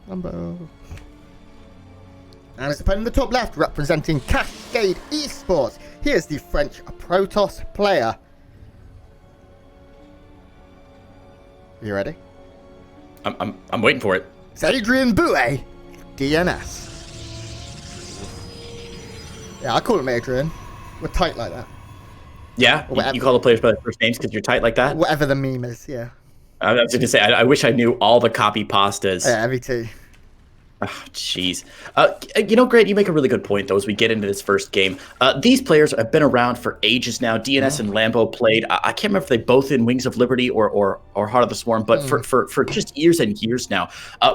Lambo. And it's up in the top left, representing Cascade Esports. Here's the French Protoss player. You ready? I'm waiting for it. It's Adrian Bouet, DnS. Yeah, I call him Adrian. We're tight like that. Yeah, you call the players by their first names because you're tight like that? Whatever the meme is, yeah. I was going to say, I wish I knew all the copy pastas. Yeah, me too. Oh, jeez. Grant, you make a really good point, though, as we get into this first game. These players have been around for ages now. DnS and Lambo played. I can't remember if they both in Wings of Liberty or Heart of the Swarm, but for just years and years now.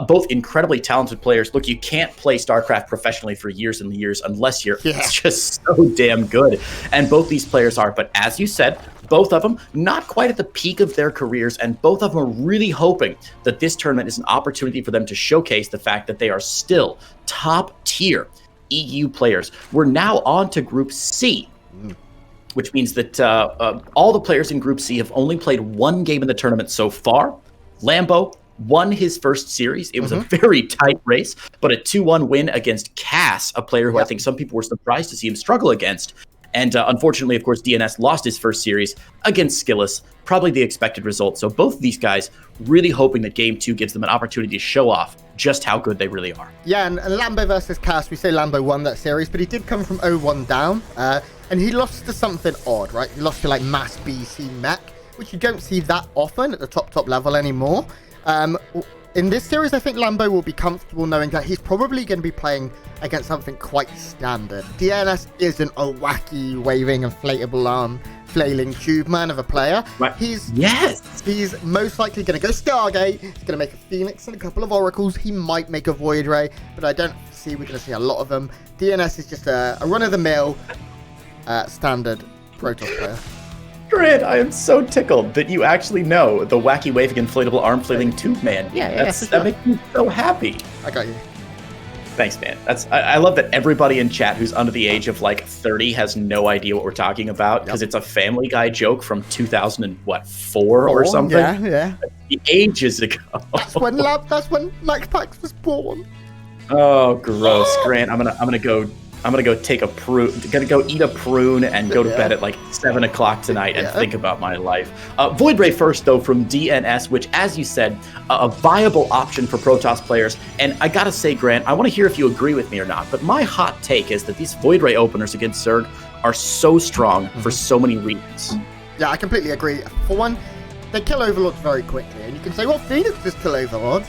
Both incredibly talented players. Look, you can't play StarCraft professionally for years and years unless you're just so damn good. And both these players are. But as you said, both of them not quite at the peak of their careers, and both of them are really hoping that this tournament is an opportunity for them to showcase the fact that they are still top-tier EU players. We're now on to Group C, which means that all the players in Group C have only played one game in the tournament so far. Lambo won his first series. It was a very tight race, but a 2-1 win against Cass, a player who I think some people were surprised to see him struggle against. And unfortunately, of course, DnS lost his first series against Skillus, probably the expected result. So both of these guys really hoping that Game 2 gives them an opportunity to show off just how good they really are. Yeah, and Lambo versus Cass, we say Lambo won that series, but he did come from 0-1 down, and he lost to something odd, right? He lost to, like, Mass BC Mech, which you don't see that often at the top level anymore. In this series, I think Lambo will be comfortable knowing that he's probably going to be playing against something quite standard. DnS isn't a wacky, waving, inflatable arm, flailing tube man of a player. Right. He's most likely going to go Stargate. He's going to make a Phoenix and a couple of Oracles. He might make a Void Ray, but I don't see we're going to see a lot of them. DnS is just a run-of-the-mill standard Protoss player. Grant, I am so tickled that you actually know the wacky waving inflatable arm flailing tube man. That makes me so happy. I got you. Thanks, man. I love that everybody in chat who's under the age of like 30 has no idea what we're talking about because it's a Family Guy joke from 2004 or something. Yeah. Ages ago. That's when Max Pax was born. Oh, gross, Grant. I'm gonna go take a prune. Gonna go eat a prune and go to bed at like 7 o'clock tonight and think about my life. Void Ray first though from DnS, which, as you said, a viable option for Protoss players. And I gotta say, Grant, I want to hear if you agree with me or not. But my hot take is that these Void Ray openers against Zerg are so strong for so many reasons. Yeah, I completely agree. For one, they kill Overlords very quickly, and you can say, well, Phoenix just kill Overlords.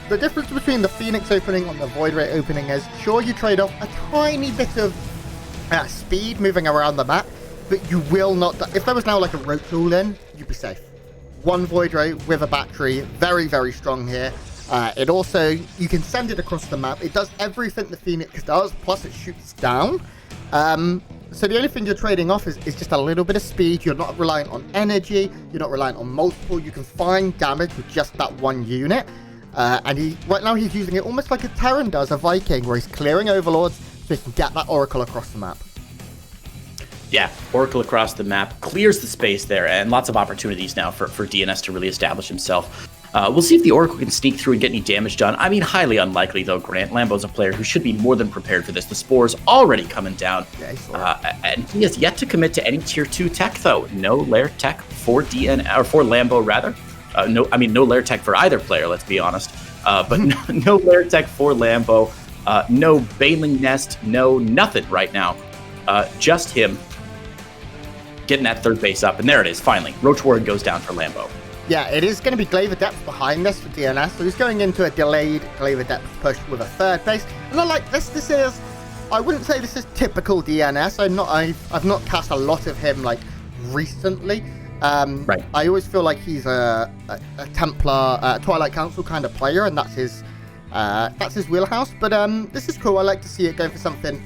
The difference between the Phoenix opening and the Void Ray opening is, sure, you trade off a tiny bit of speed moving around the map, but you will not die. If there was now like a road tool in, you'd be safe. One Void Ray with a battery, very, very strong here. It also, you can send it across the map. It does everything the Phoenix does, plus it shoots down. So the only thing you're trading off is just a little bit of speed. You're not reliant on energy. You're not reliant on multiple. You can find damage with just that one unit. And right now he's using it almost like a Terran does, a Viking, where he's clearing Overlords so he can get that Oracle across the map. Yeah, Oracle across the map clears the space there, and lots of opportunities now for DnS to really establish himself. We'll see if the Oracle can sneak through and get any damage done. I mean, highly unlikely, though, Grant. Lambo's a player who should be more than prepared for this. The Spore's already coming down. And he has yet to commit to any Tier 2 tech, though. No lair tech for DnS, or for Lambo, rather. No lair tech for either player, let's be honest. But no lair tech for Lambo. No Baneling Nest. No nothing right now. Just him getting that third base up. And there it is, finally. Roach Warren goes down for Lambo. Yeah, it is going to be Glaver Depth behind this for DnS. So he's going into a delayed Glaver Depth push with a third base. And I like this. This is, I wouldn't say this is typical DnS. I've not cast a lot of him like recently. Right. I always feel like he's a Templar, Twilight Council kind of player, and that's his wheelhouse. But this is cool. I like to see it go for something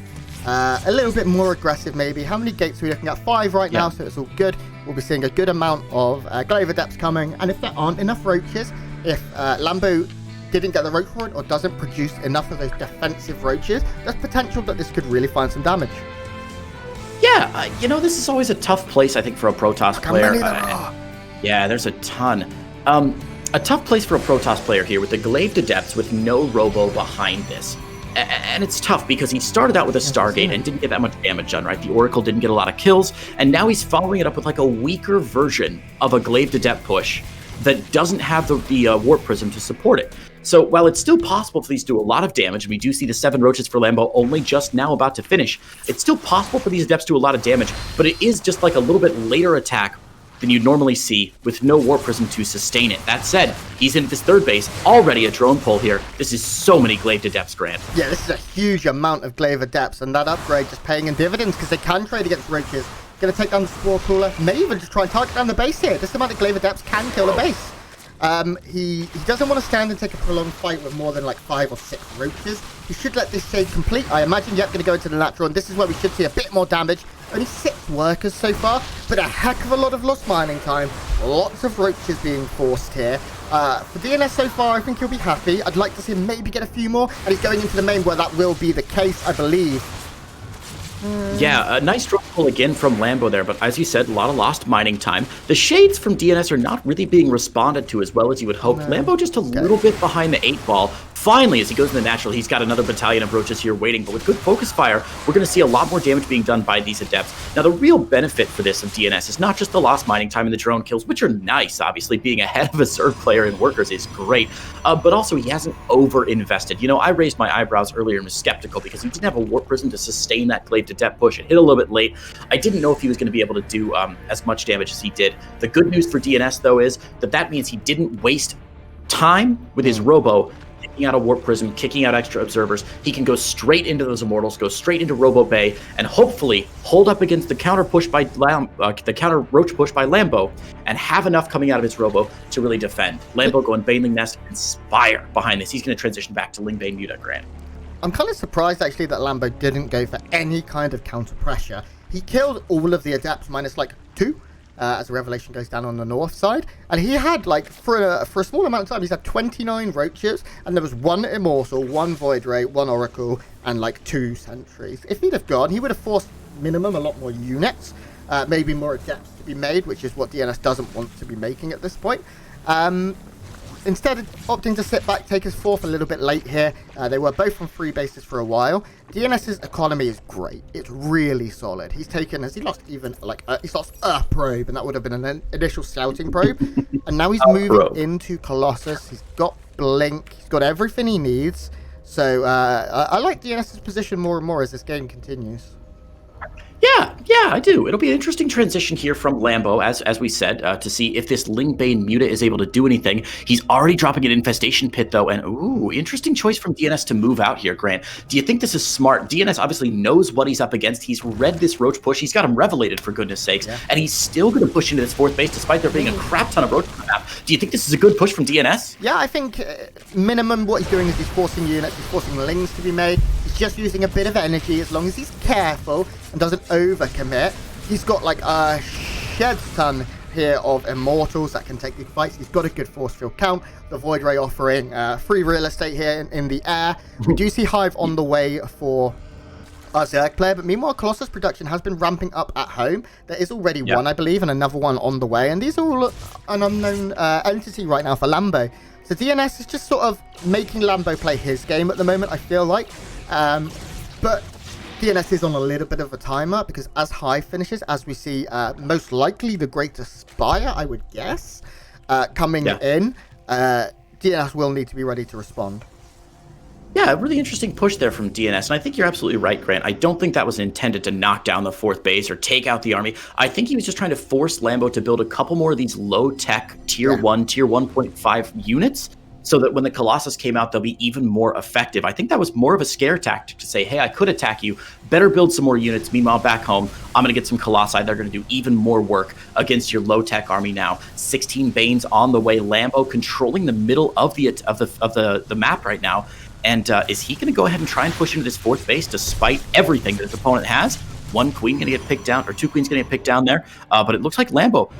a little bit more aggressive, maybe. How many gates are we looking at? 5 right now, so it's all good. We'll be seeing a good amount of Glaver Depths coming, and if there aren't enough roaches, if Lambo didn't get the roach for it or doesn't produce enough of those defensive roaches, there's potential that this could really find some damage. Yeah, this is always a tough place, I think, for a Protoss player. Yeah, there's a ton. a tough place for a Protoss player here with the Glaive to Depths with no Robo behind this. And it's tough because he started out with a Stargate and didn't get that much damage done, right? The Oracle didn't get a lot of kills, and now he's following it up with like a weaker version of a Glaive to Depth push that doesn't have the Warp Prism to support it. So while it's still possible for these to do a lot of damage, and we do see the 7 roaches for Lambo only just now about to finish, it's still possible for these Adepts to do a lot of damage, but it is just like a little bit later attack than you'd normally see with no Warp Prism to sustain it. That said, he's in this third base, already a drone pull here. This is so many Glaive Adepts, Grant. Yeah, this is a huge amount of Glaive Adepts, and that upgrade just paying in dividends because they can trade against roaches. Going to take down the Spore Cooler, may even just try and target down the base here. This amount of Glaive Adepts can kill a base. He doesn't want to stand and take a prolonged fight with more than like 5 or 6 roaches. He should let this shade complete. I imagine, yep, going to go into the natural, and this is where we should see a bit more damage. Only 6 workers so far, but a heck of a lot of lost mining time. Lots of roaches being forced here. For DnS so far, I think he'll be happy. I'd like to see him maybe get a few more, and he's going into the main where that will be the case, I believe. Yeah, a nice drop pull again from Lambo there, but as you said, a lot of lost mining time. The shades from DnS are not really being responded to as well as you would hope. No. Lambo just a little bit behind the 8 ball. Finally, as he goes in the natural, he's got another battalion of roaches here waiting, but with good focus fire, we're going to see a lot more damage being done by these Adepts. Now, the real benefit for this of DnS is not just the lost mining time and the drone kills, which are nice, obviously. Being ahead of a Zerg player in workers is great, but also he hasn't over-invested. You know, I raised my eyebrows earlier and was skeptical because he didn't have a Warp Prism to sustain that Glaive to Depth push. It hit a little bit late. I didn't know if he was going to be able to do as much damage as he did. The good news for DnS, though, is that means he didn't waste time with his Robo, kicking out a Warp Prism, kicking out extra observers. He can go straight into those Immortals, go straight into Robo Bay, and hopefully hold up against the counter push by the counter roach push by Lambo, and have enough coming out of his Robo to really defend. Lambo going Baneling Nest and Spire behind this. He's going to transition back to Ling Bane Muta, Grant. I'm kind of surprised actually that Lambo didn't go for any kind of counter pressure. He killed all of the Adepts minus like 2. As the Revelation goes down on the north side, and he had like for a small amount of time he's had 29 roaches, and there was 1 Immortal, 1 Void Ray, 1 Oracle, and like 2 Sentries. If he'd have gone, he would have forced minimum a lot more units, maybe more Adepts to be made, which is what DnS doesn't want to be making at this point. Instead of opting to sit back, take his 4th a little bit late here. They were both on 3 bases for a while. DnS's economy is great. It's really solid. He's taken, has he lost even, like, he's lost a probe, and that would have been an initial scouting probe. And now he's moving into Colossus. He's got Blink. He's got everything he needs. So I like DnS's position more and more as this game continues. Yeah, I do. It'll be an interesting transition here from Lambo, as we said, to see if this Ling Bane Muta is able to do anything. He's already dropping an Infestation Pit, though, and ooh, interesting choice from DnS to move out here, Grant. Do you think this is smart? DnS obviously knows what he's up against. He's read this Roach push. He's got him Revelated, for goodness sakes, and he's still going to push into this 4th base, despite there being a crap ton of Roach on the map. Do you think this is a good push from DnS? Yeah, I think minimum what he's doing is he's forcing units, he's forcing Lings to be made. He's just using a bit of energy as long as he's careful and doesn't overcommit. He's got like a shed ton here of Immortals that can take big fights. He's got a good force field count. The Void Ray offering free real estate here in the air. We do see Hive on the way for our Zerg player, but meanwhile Colossus production has been ramping up at home. There is already 1, I believe, and another 1 on the way, and these are all an unknown entity right now for Lambo. So DnS is just sort of making Lambo play his game at the moment, I feel like. But DnS is on a little bit of a timer because as Hive finishes, as we see most likely the Greater Spire, I would guess, coming in, DnS will need to be ready to respond. Yeah, a really interesting push there from DnS, and I think you're absolutely right, Grant. I don't think that was intended to knock down the 4th base or take out the army. I think he was just trying to force Lambo to build a couple more of these low-tech Tier 1, Tier 1.5 units, so that when the Colossus came out, they'll be even more effective. I think that was more of a scare tactic to say, hey, I could attack you, better build some more units. Meanwhile, back home, I'm going to get some Colossi. They're going to do even more work against your low-tech army now. 16 Banes on the way. Lambo controlling the middle of the map right now. And is he going to go ahead and try and push into this 4th base despite everything that his opponent has? 1 queen going to get picked down, or 2 queens going to get picked down there. But it looks like Lambo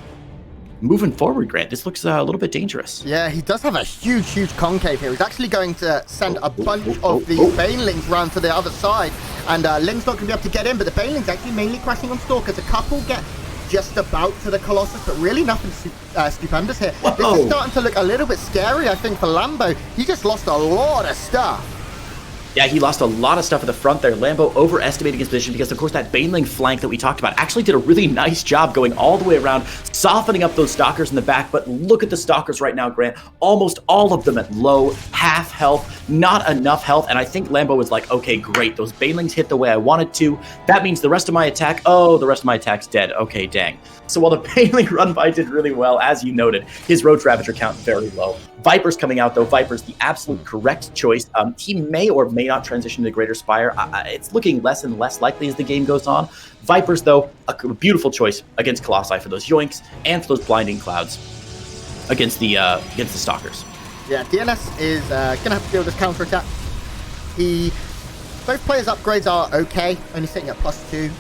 moving forward, Grant. This looks a little bit dangerous. Yeah, he does have a huge concave here. He's actually going to send a bunch of these Banelings round to the other side. And Ling's not going to be able to get in, but the Banelings actually mainly crashing on Stalkers. A couple get just about to the Colossus, but really nothing stupendous here. Whoa. This is starting to look a little bit scary, I think, for Lambo. He just lost a lot of stuff. Yeah, he lost a lot of stuff at the front there. Lambo overestimating his position because, of course, that Baneling flank that we talked about actually did a really nice job going all the way around, softening up those Stalkers in the back. But look at the Stalkers right now, Grant. Almost all of them at low, half health, not enough health. And I think Lambo was like, okay, great. Those Banelings hit the way I wanted to. That means the rest of my attack, the rest of my attack's dead. Okay, dang. So while the Baneling run by did really well, as you noted, his Roach Ravager count very low. Viper's coming out, though. Viper's the absolute correct choice. He may or may not transition to Greater Spire. It's looking less and less likely as the game goes on. Vipers, though, a beautiful choice against Colossi for those yoinks and for those blinding clouds against the Stalkers. Yeah, DnS is going to have to deal with this counterattack. Both players' upgrades are okay, only sitting at +2.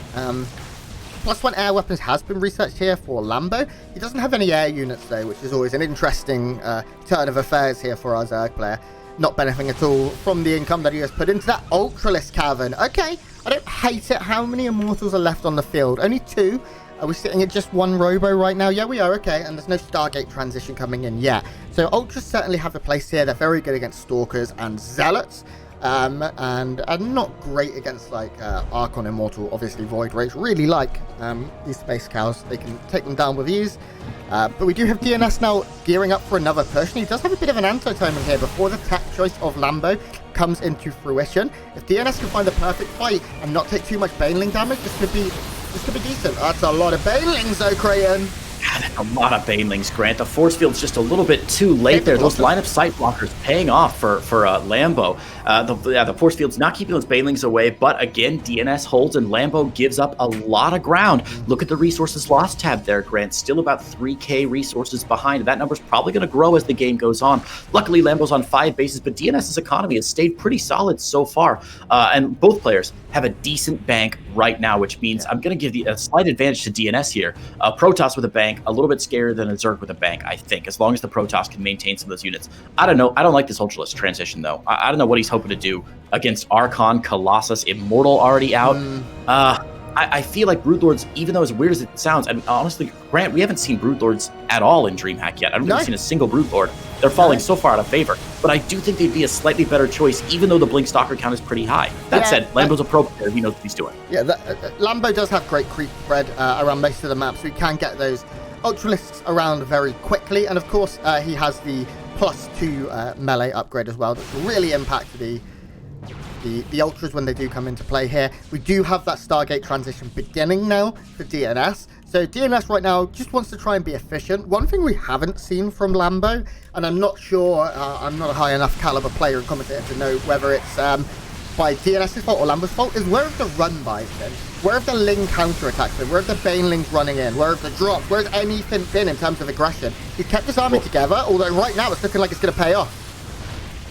+1 air weapons has been researched here for Lambo. He doesn't have any air units, though, which is always an interesting turn of affairs here for our Zerg player. Not benefiting at all from the income that he has put into that Ultralisk Cavern. Okay, I don't hate it. How many Immortals are left on the field? Only 2. Are we sitting at just 1 Robo right now? Yeah, we are, okay. And there's no Stargate transition coming in yet. So Ultras certainly have a place here. They're very good against Stalkers and Zealots. And are not great against like Archon Immortal. Obviously Void Rage really like these Space Cows. They can take them down with ease. But we do have DnS now gearing up for another push, and he does have a bit of an anti-timing here before the tech choice of Lambo comes into fruition. If DnS can find the perfect fight and not take too much Baneling damage, this could be decent. That's a lot of Banelings though, Crayon. That's a lot of Banelings, Grant. The force field's just a little bit too late there. Those line of sight blockers paying off for Lambo. The force field's not keeping those Banelings away, but again, DnS holds and Lambo gives up a lot of ground. Look at the resources lost tab there, Grant. Still about 3k resources behind. That number's probably going to grow as the game goes on. Luckily, Lambo's on 5 bases, but DNS's economy has stayed pretty solid so far. And both players have a decent bank right now, which means I'm going to give a slight advantage to DnS here. Protoss with a bank, a little bit scarier than a Zerg with a bank, I think, as long as the Protoss can maintain some of those units. I don't know. I don't like this Ultralisk transition, though. I don't know what he's hoping to do against Archon, Colossus, Immortal already out. I feel like Broodlords, even though as weird as it sounds, and honestly, Grant, we haven't seen Broodlords at all in DreamHack yet. I don't think we've seen a single Broodlord. They're falling so far out of favor. But I do think they'd be a slightly better choice, even though the Blink Stalker count is pretty high. That said, Lambo's a pro player. He knows what he's doing. Yeah, Lambo does have great creep spread around most of the maps. We can get those Ultralisks around very quickly. And of course, he has the +2 melee upgrade as well. That's really impacted the Ultras when they do come into play here. We do have that Stargate transition beginning now for DnS. So DnS right now just wants to try and be efficient. One thing we haven't seen from Lambo, and I'm not sure, I'm not a high enough caliber player and commentator to know whether it's by DNS's fault or Lambo's fault, is where have the run-bys been? Where have the Ling counterattacks been? Where have the Banelings running in? Where have the drops? Where has anything been in terms of aggression? He's kept his army together, although right now it's looking like it's going to pay off.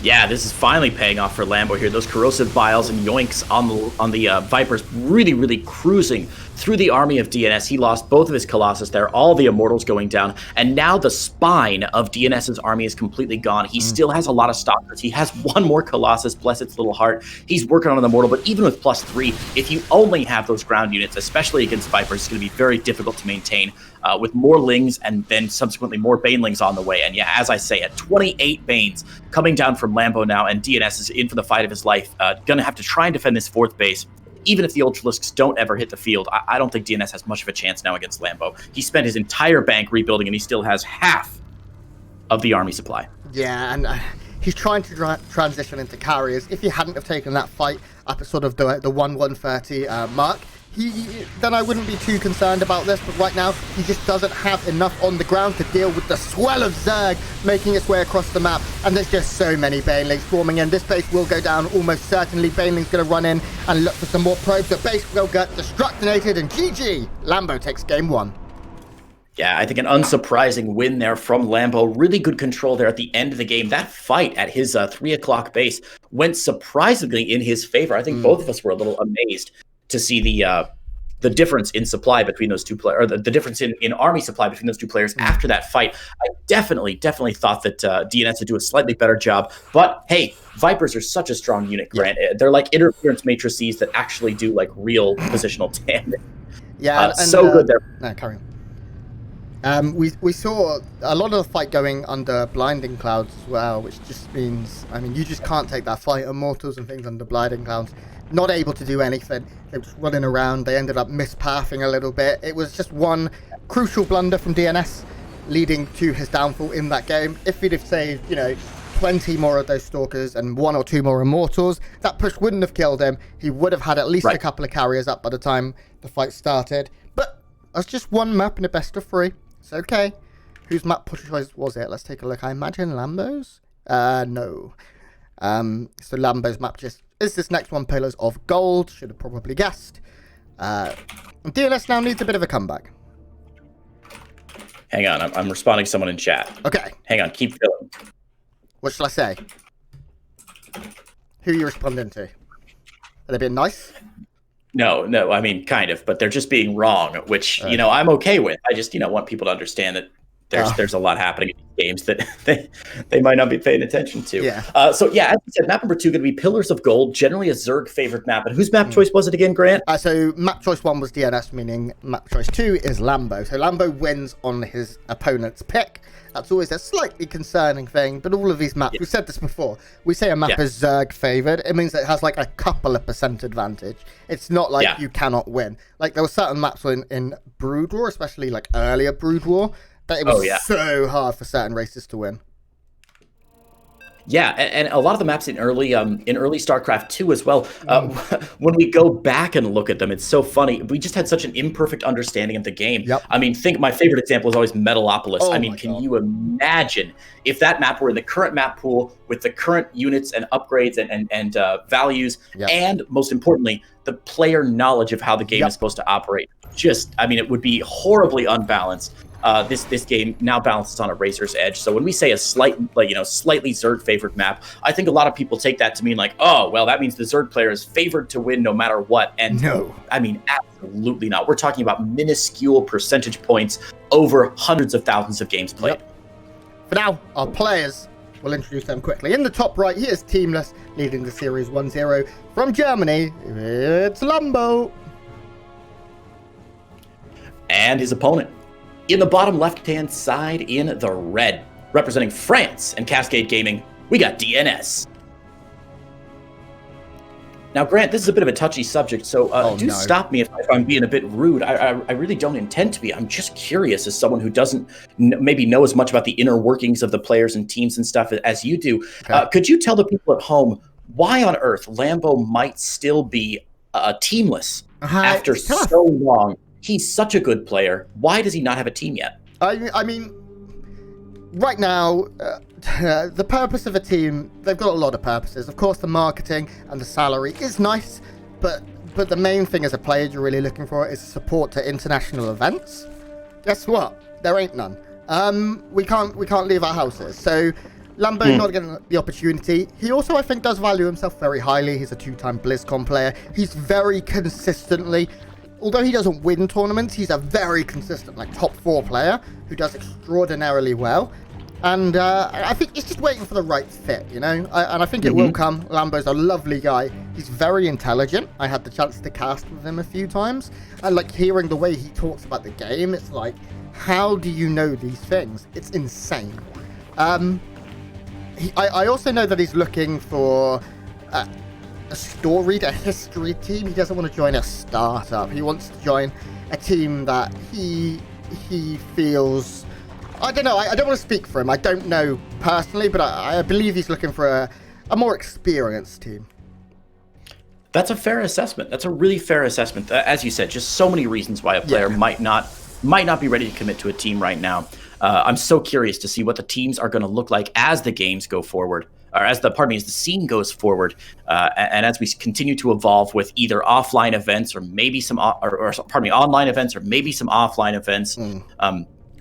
Yeah, this is finally paying off for Lambo here. Those corrosive biles and yoinks on the Vipers really, really cruising through the army of DnS. He lost both of his Colossus there, all the Immortals going down, and now the spine of DNS's army is completely gone. He still has a lot of Stalkers. He has one more Colossus, bless its little heart. He's working on an Immortal, but even with +3, if you only have those ground units, especially against Vipers, it's going to be very difficult to maintain with more Lings and then subsequently more Banelings on the way. And yeah, as I say, at 28 Banes coming down from Lambo now, and DnS is in for the fight of his life. Going to have to try and defend this 4th base. Even if the Ultralisks don't ever hit the field, I don't think DnS has much of a chance now against Lambo. He spent his entire bank rebuilding, and he still has half of the army supply. Yeah, and he's trying to transition into carriers. If he hadn't have taken that fight up at sort of the 130 mark, then I wouldn't be too concerned about this, but right now he just doesn't have enough on the ground to deal with the swell of Zerg making its way across the map, and there's just so many Banelings forming in. This base will go down almost certainly. Baneling's going to run in and look for some more probes. The base will get destructinated, and GG! Lambo takes game 1. Yeah, I think an unsurprising win there from Lambo. Really good control there at the end of the game. That fight at his 3 o'clock base went surprisingly in his favor. I think both of us were a little amazed to see the difference in supply between those two players, or the difference in army supply between those two players after that fight. I definitely thought that DnS would do a slightly better job. But hey, Vipers are such a strong unit, Grant. They're like interference matrices that actually do like real positional damage. Yeah, so good there. No, carry on. We saw a lot of the fight going under blinding clouds as well, which just means, I mean, you just can't take that fight. Immortals and things under blinding clouds, not able to do anything. They were just running around. They ended up mispathing a little bit. It was just one crucial blunder from DNS leading to his downfall in that game. If he'd have saved, 20 more of those Stalkers and 1 or 2 more Immortals, that push wouldn't have killed him. He would have had at least a couple of carriers up by the time the fight started. But that's just one map in a best of 3. It's okay. Whose map choice was it? Let's take a look. I imagine Lambo's? No. So Lambo's map just is this next one, Pillars of Gold. Should have probably guessed. DNS now needs a bit of a comeback. Hang on, I'm responding to someone in chat. Okay. Hang on, keep filling. What shall I say? Who are you responding to? Are they being nice? No, I mean, kind of, but they're just being wrong, which, I'm okay with. I just, want people to understand that there's a lot happening in these games that they might not be paying attention to. Yeah. As we said, map number 2 going to be Pillars of Gold, generally a Zerg favorite map. And whose map choice was it again, Grant? So map choice 1 was DNS, meaning map choice 2 is Lambo. So Lambo wins on his opponent's pick. That's always a slightly concerning thing, but all of these maps, we've said this before, we say a map is Zerg favored, it means that it has like a couple of % advantage. It's not like you cannot win. Like there were certain maps in Brood War, especially like earlier Brood War, that it was so hard for certain races to win. Yeah, and a lot of the maps in early StarCraft 2 as well. When we go back and look at them, it's so funny. We just had such an imperfect understanding of the game. Yep. I mean, my favorite example is always Metalopolis. Oh I mean, can you imagine if that map were in the current map pool with the current units and upgrades and values, and most importantly, the player knowledge of how the game is supposed to operate? It would be horribly unbalanced. This game now balances on a razor's edge. So when we say a slightly Zerg favored map, I think a lot of people take that to mean like, oh, well, that means the Zerg player is favored to win no matter what. And no, I mean, absolutely not. We're talking about minuscule percentage points over hundreds of thousands of games played. For now, our players, we'll introduce them quickly. In the top right, here's Teamless, leading the series 1-0. From Germany, it's Lambo. And his opponent. In the bottom left-hand side in the red, representing France and Cascade Gaming, we got DNS. Now, Grant, this is a bit of a touchy subject, so stop me if I'm being a bit rude. I really don't intend to be. I'm just curious as someone who doesn't maybe know as much about the inner workings of the players and teams and stuff as you do. Okay. Could you tell the people at home why on earth Lambo might still be teamless after so long? He's such a good player. Why does he not have a team yet? I mean, right now, the purpose of a team, they've got a lot of purposes. Of course, the marketing and the salary is nice, but the main thing as a player you're really looking for is support to international events. Guess what? There ain't none. We can't leave our houses. So Lambo's not getting the opportunity. He also, I think, does value himself very highly. He's a 2-time BlizzCon player. He's very consistently... Although he doesn't win tournaments, he's a very consistent, top 4 player who does extraordinarily well. And I think he's just waiting for the right fit, and I think it will come. Lambo's a lovely guy. He's very intelligent. I had the chance to cast with him a few times. And hearing the way he talks about the game, it's like, how do you know these things? It's insane. I also know that he's looking for... a storied, a history team. He doesn't want to join a startup. He wants to join a team that he feels... I don't know. I don't want to speak for him. I don't know personally, but I believe he's looking for a more experienced team. That's a fair assessment. That's a really fair assessment. As you said, just so many reasons why a player might not be ready to commit to a team right now. I'm so curious to see what the teams are going to look like as the games go forward. Or as the scene goes forward, and as we continue to evolve with either offline events or maybe some online events or maybe some offline events,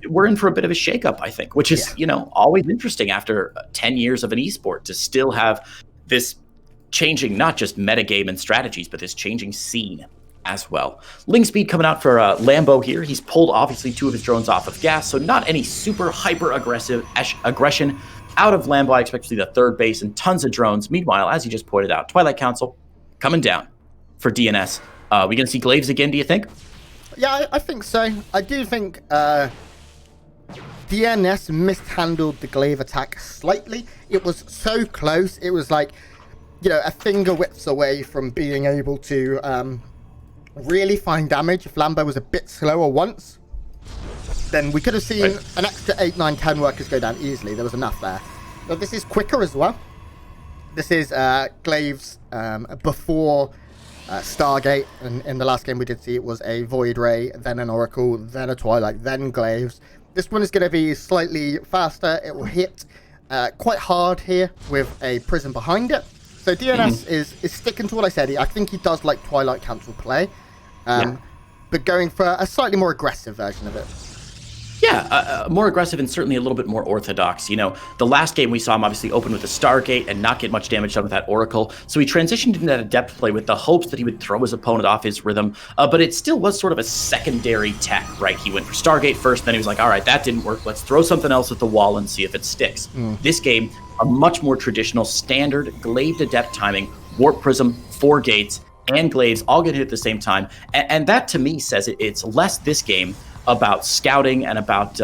we're in for a bit of a shakeup, I think, which is always interesting after 10 years of an esport to still have this changing not just metagame and strategies, but this changing scene as well. Ling speed coming out for Lambo here. He's pulled obviously 2 of his drones off of gas, so not any super hyper aggressive aggression. Out of Lambo, I expect to see the 3rd base and tons of drones. Meanwhile, as you just pointed out, Twilight Council coming down for DNS. We going to see Glaives again, do you think? Yeah, I think so. I do think DnS mishandled the glaive attack slightly. It was so close. It was like, a finger width away from being able to really find damage. If Lambo was a bit slower once, then we could have seen an extra 8, 9, 10 workers go down easily. There was enough there. But this is quicker as well. This is glaives before Stargate. And in the last game we did see it was a Void Ray, then an Oracle, then a Twilight, then glaives. This one is going to be slightly faster. It will hit quite hard here with a Prism behind it. So DnS is sticking to what I said. I think he does like Twilight Council play, but going for a slightly more aggressive version of it. Yeah, more aggressive and certainly a little bit more orthodox. The last game we saw him obviously open with the Stargate and not get much damage done with that Oracle. So he transitioned into that Adept play with the hopes that he would throw his opponent off his rhythm. But it still was sort of a secondary tech, right? He went for Stargate first, then he was like, all right, that didn't work. Let's throw something else at the wall and see if it sticks. This game, a much more traditional, standard, glaive Adept timing, Warp Prism, 4 gates, and glaives all get hit at the same time. And that, to me, says it's less this game about scouting and about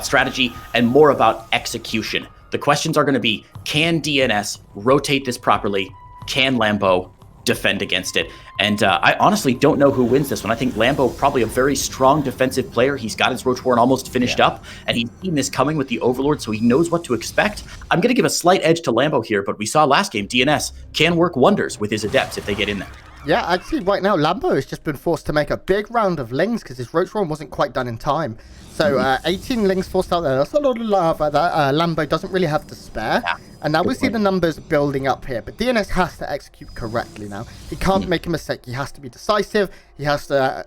strategy and more about execution. The questions are going to be, can DnS rotate this properly? Can Lambo defend against it? And I honestly don't know who wins this one. I think Lambo, probably a very strong defensive player. He's got his Roach Warren almost finished up, and he's seen this coming with the Overlord, so he knows what to expect. I'm going to give a slight edge to Lambo here, but we saw last game, DnS can work wonders with his Adepts if they get in there. Yeah, actually, right now, Lambo has just been forced to make a big round of Lings because his Roach Warren wasn't quite done in time. So 18 Lings forced out there. That's a lot of lava that Lambo doesn't really have to spare. Yeah. And now we see the numbers building up here. But DnS has to execute correctly now. He can't make a mistake. He has to be decisive. He has to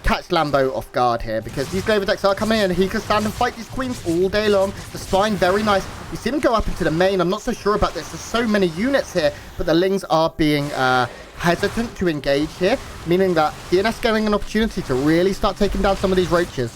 catch Lambo off guard here because these Glaive decks are coming in and he can stand and fight these queens all day long. The spine, very nice. You see them go up into the main. I'm not so sure about this. There's so many units here, but the Lings are being hesitant to engage here, meaning that DnS getting an opportunity to really start taking down some of these roaches.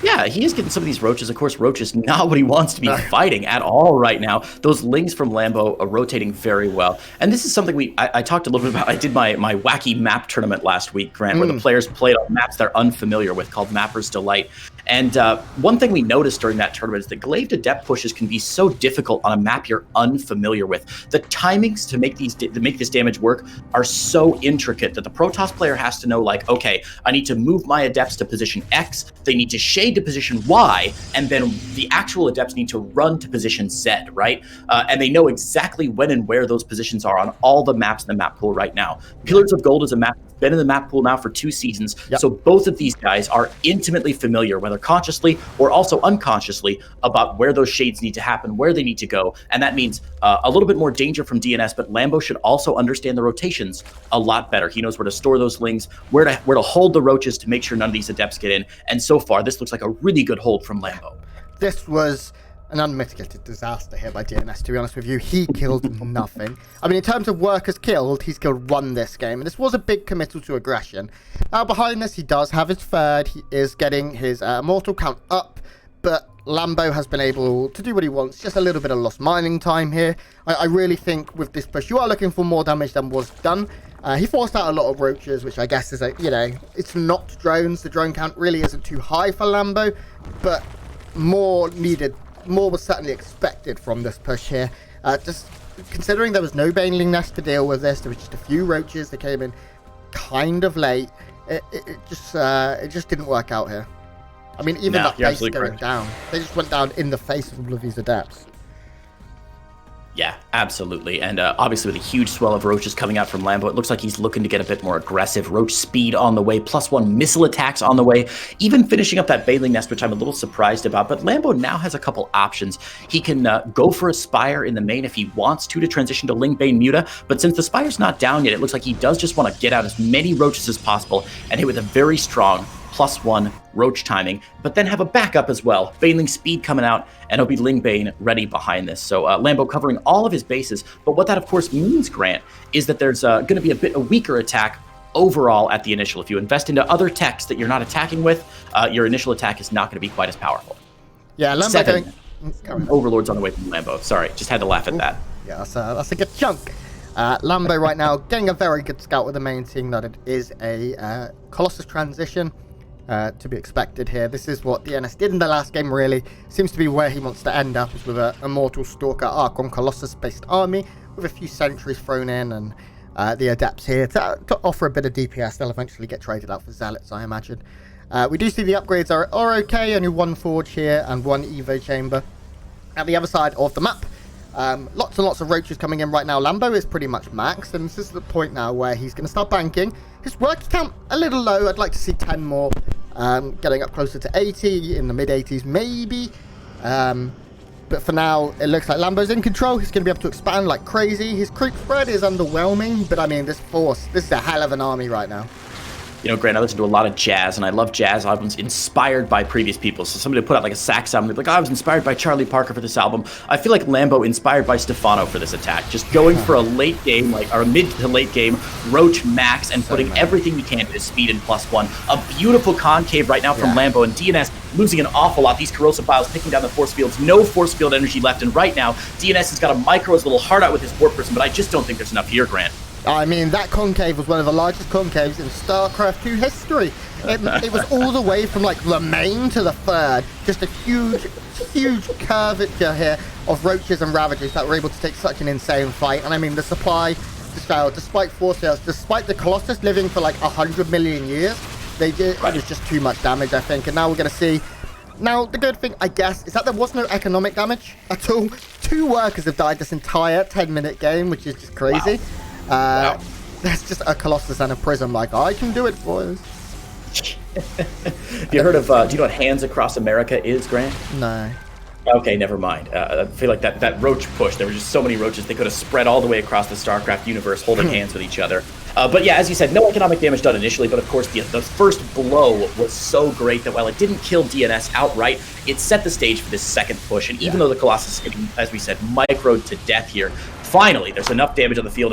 Yeah, he is getting some of these roaches. Of course, roach is not what he wants to be fighting at all right now. Those Lings from Lambo are rotating very well. And this is something I talked a little bit about. I did my wacky map tournament last week, Grant, where the players played on maps they're unfamiliar with called Mapper's Delight. And one thing we noticed during that tournament is that Glaive Adept pushes can be so difficult on a map you're unfamiliar with. The timings to make this damage work are so intricate that the Protoss player has to know, like, okay, I need to move my Adepts to position X, they need to shade to position Y, and then the actual Adepts need to run to position Z, right? And they know exactly when and where those positions are on all the maps in the map pool right now. Pillars of Gold is a map that's been in the map pool now for 2 seasons, so both of these guys are intimately familiar, whether consciously or also unconsciously, about where those shades need to happen, where they need to go. And that means a little bit more danger from DnS, but Lambo should also understand the rotations a lot better. He knows where to store those Lings, where to hold the roaches to make sure none of these Adepts get in. And so far, this looks like a really good hold from Lambo. This was an unmitigated disaster here by DnS, to be honest with you. He killed nothing. I mean, in terms of workers killed, he's killed 1 this game, and this was a big committal to aggression. Now, behind this, he does have his third. He is getting his mortal count up, but Lambo has been able to do what he wants. Just a little bit of lost mining time here. I really think with this push, you are looking for more damage than was done. He forced out a lot of roaches, which I guess is, it's not drones. The drone count really isn't too high for Lambo, but more needed. More was certainly expected from this push here. Just considering there was no Baneling Nest to deal with this, there was just a few roaches that came in kind of late. It just didn't work out here. I mean, even that base going down, they just went down in the face of all of these Adepts. Yeah, absolutely. And obviously with a huge swell of roaches coming out from Lambo, it looks like he's looking to get a bit more aggressive. Roach speed on the way, +1 missile attacks on the way, even finishing up that Baneling Nest, which I'm a little surprised about. But Lambo now has a couple options. He can go for a Spire in the main if he wants to transition to Ling Bane Muta. But since the Spire's not down yet, it looks like he does just want to get out as many roaches as possible and hit with a very strong +1 roach timing, but then have a backup as well. Baneling speed coming out, and it'll be Ling Bane ready behind this. So Lambo covering all of his bases, but what that of course means, Grant, is that there's going to be a weaker attack overall at the initial. If you invest into other techs that you're not attacking with, your initial attack is not going to be quite as powerful. Yeah, Lambo 7 Overlords on the way from Lambo. Sorry, just had to laugh at that. Yeah, that's a good chunk. Lambo right now getting a very good scout with the main, seeing that it is a Colossus transition. to be expected here. This is what DnS did in the last game, really. Seems to be where he wants to end up, is with a Immortal Stalker Archon Colossus-based army, with a few sentries thrown in, and the Adepts here to offer a bit of DPS. They'll eventually get traded out for Zealots, I imagine. We do see the upgrades are okay, only one Forge here and one Evo Chamber. At the other side of the map, lots and lots of roaches coming in right now. Lambo is pretty much maxed, and this is the point now where he's going to start banking. His work count a little low. I'd like to see 10 more, getting up closer to 80, in the mid-80s maybe. But for now, it looks like Lambo's in control. He's going to be able to expand like crazy. His creep spread is underwhelming, but I mean, this is a hell of an army right now. You know, Grant, I listen to a lot of jazz, and I love jazz albums inspired by previous people. So somebody put out like a sax album, they'd be like, oh, I was inspired by Charlie Parker for this album. I feel like Lambo inspired by Stefano for this attack. Just going for a late game, like, or a mid to late game, Roach max, and putting everything you can to his speed in +1. A beautiful concave right now from Lambo, and DnS losing an awful lot. These corrosive piles picking down the force fields. No force field energy left, and right now, DnS has got to micro his little heart out with his warp person, but I just don't think there's enough here, Grant. I mean, that concave was one of the largest concaves in StarCraft 2 history. It was all the way from, like, the main to the third. Just a huge curvature here of roaches and ravagers that were able to take such an insane fight. And I mean, the supply scale, despite force sales, despite the Colossus living for, like, 100 million years, it was just too much damage, I think. And now we're going to see... Now, the good thing, I guess, is that there was no economic damage at all. 2 workers have died this entire 10-minute game, which is just crazy. Wow. There's just a Colossus and a Prism, like, I can do it, boys. Have you heard of, do you know what Hands Across America is, Grant? No. Okay, never mind. I feel like that roach push, there were just so many roaches, they could have spread all the way across the StarCraft universe, holding hands with each other. But yeah, as you said, no economic damage done initially, but of course the first blow was so great that while it didn't kill DnS outright, it set the stage for this second push, and even though the Colossus, as we said, microed to death here, finally there's enough damage on the field, and